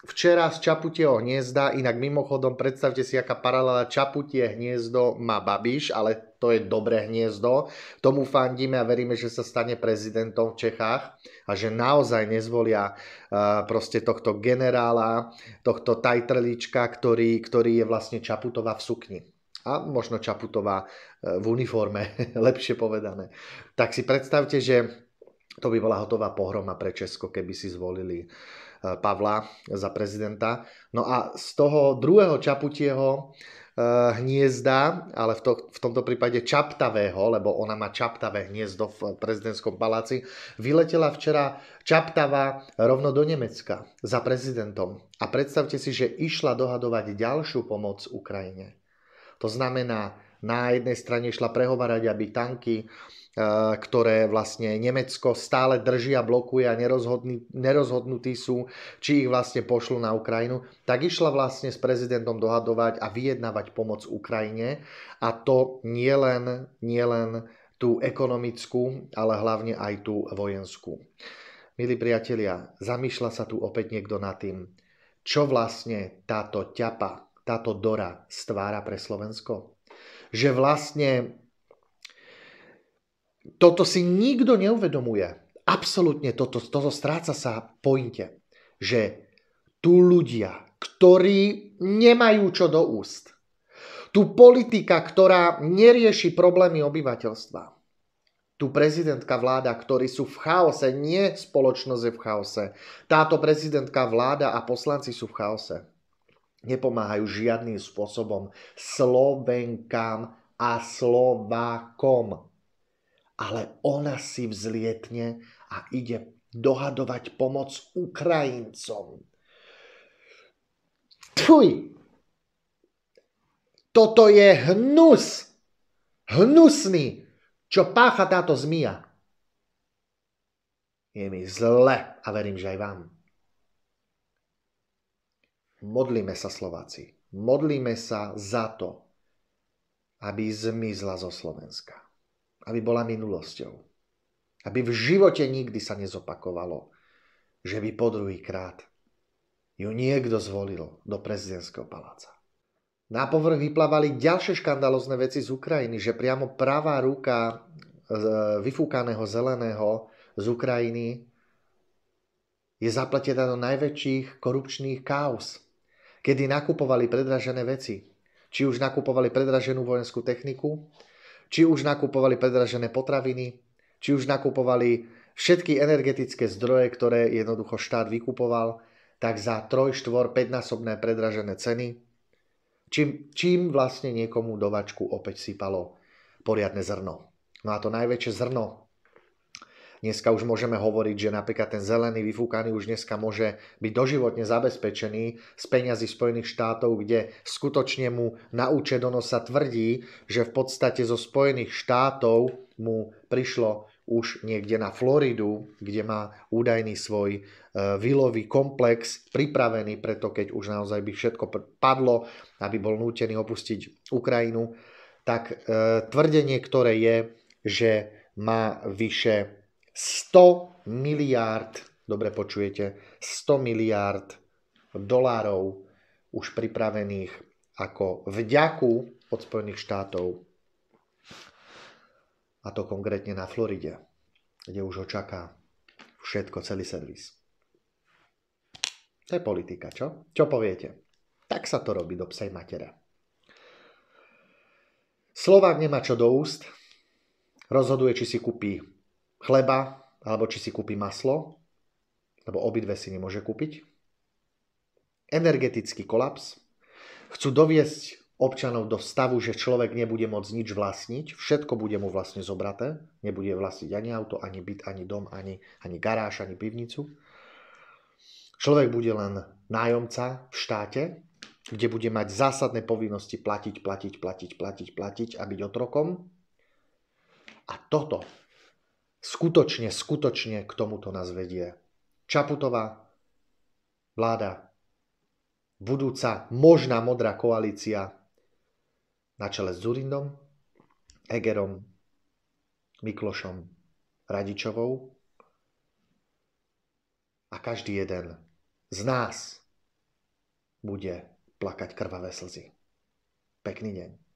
včera z Čaputieho hniezda, inak mimochodom predstavte si, aká paralela, Čaputie hniezdo má Babiš, ale to je dobré hniezdo, tomu fandíme a veríme, že sa stane prezidentom v Čechách a že naozaj nezvolia proste tohto generála, tohto tajtrlička, ktorý je vlastne Čaputová v sukni. A možno Čaputová v uniforme, lepšie povedané. Tak si predstavte, že to by bola hotová pohroma pre Česko, keby si zvolili Pavla za prezidenta. No a z toho druhého Čaputieho hniezda, ale v tomto prípade čaptavého, lebo ona má čaptavé hniezdo v prezidentskom paláci, vyletela včera čaptava rovno do Nemecka za prezidentom. A predstavte si, že išla dohadovať ďalšiu pomoc Ukrajine. To znamená, na jednej strane išla prehovárať, aby tanky, ktoré vlastne Nemecko stále drží a blokuje a nerozhodnutí sú, či ich vlastne pošlú na Ukrajinu, tak išla vlastne s prezidentom dohadovať a vyjednávať pomoc Ukrajine. A to nielen tú ekonomickú, ale hlavne aj tú vojenskú. Milí priatelia, zamýšľa sa tu opäť niekto nad tým, čo vlastne táto ťapa, táto Dora stvára pre Slovensko? Že vlastne toto si nikto neuvedomuje. Absolútne toto stráca sa pointe, že tu ľudia, ktorí nemajú čo do úst, tu politika, ktorá nerieši problémy obyvateľstva, tu prezidentka, vláda, ktorí sú v chaose, nie spoločnosť je v chaose. Táto prezidentka, vláda a poslanci sú v chaose. Nepomáhajú žiadnym spôsobom Slovenkám a Slovákom. Ale ona si vzlietne a ide dohadovať pomoc Ukrajincom. Tuj! Toto je hnus! Hnusný! Čo pácha táto zmija? Je mi zle a verím, že aj vám. Modlíme sa, Slováci. Modlíme sa za to, aby zmizla zo Slovenska. Aby bola minulosťou. Aby v živote nikdy sa nezopakovalo, že by po druhýkrát ju niekto zvolil do prezidentského paláca. Na povrch vyplávali ďalšie škandalózne veci z Ukrajiny, že priamo pravá ruka vyfúkaného zeleného z Ukrajiny je zapletená do najväčších korupčných káuz, kedy nakupovali predražené veci. Či už nakupovali predraženú vojenskú techniku, či už nakupovali predražené potraviny, či už nakupovali všetky energetické zdroje, ktoré jednoducho štát vykupoval, tak za 3, 4, 5-násobné predražené ceny, čím vlastne niekomu do vačku opäť sypalo poriadne zrno. No a to najväčšie zrno, dneska už môžeme hovoriť, že napríklad ten zelený vyfúkaný už dneska môže byť doživotne zabezpečený z peňazí Spojených štátov, kde skutočne mu na účet ono sa tvrdí, že v podstate zo Spojených štátov mu prišlo už niekde na Floridu, kde má údajný svoj vilový komplex pripravený, preto keď už naozaj by všetko padlo, aby bol nútený opustiť Ukrajinu, tak tvrdenie, ktoré je, že má vyše 100 miliárd, dobre počujete, 100 miliárd dolárov už pripravených ako vďaku od Spojených štátov. A to konkrétne na Floride, kde už ho čaká všetko, celý servis. To je politika, čo? Čo poviete? Tak sa to robí do psej matere. Slovák nemá čo do úst, rozhoduje, či si kúpi chleba, alebo či si kúpi maslo, lebo obidve si nemôže kúpiť. Energetický kolaps. Chcú doviesť občanov do stavu, že človek nebude môcť nič vlastniť, všetko bude mu vlastne zobraté, nebude vlastniť ani auto, ani byt, ani dom, ani garáž, ani pivnicu. Človek bude len nájomca v štáte, kde bude mať zásadné povinnosti platiť a byť otrokom. A toto skutočne k tomuto nás vedie Čaputová vláda, budúca možná modrá koalícia na čele s Dzurindom, Hegerom, Miklošom, Radičovou a každý jeden z nás bude plakať krvavé slzy. Pekný deň.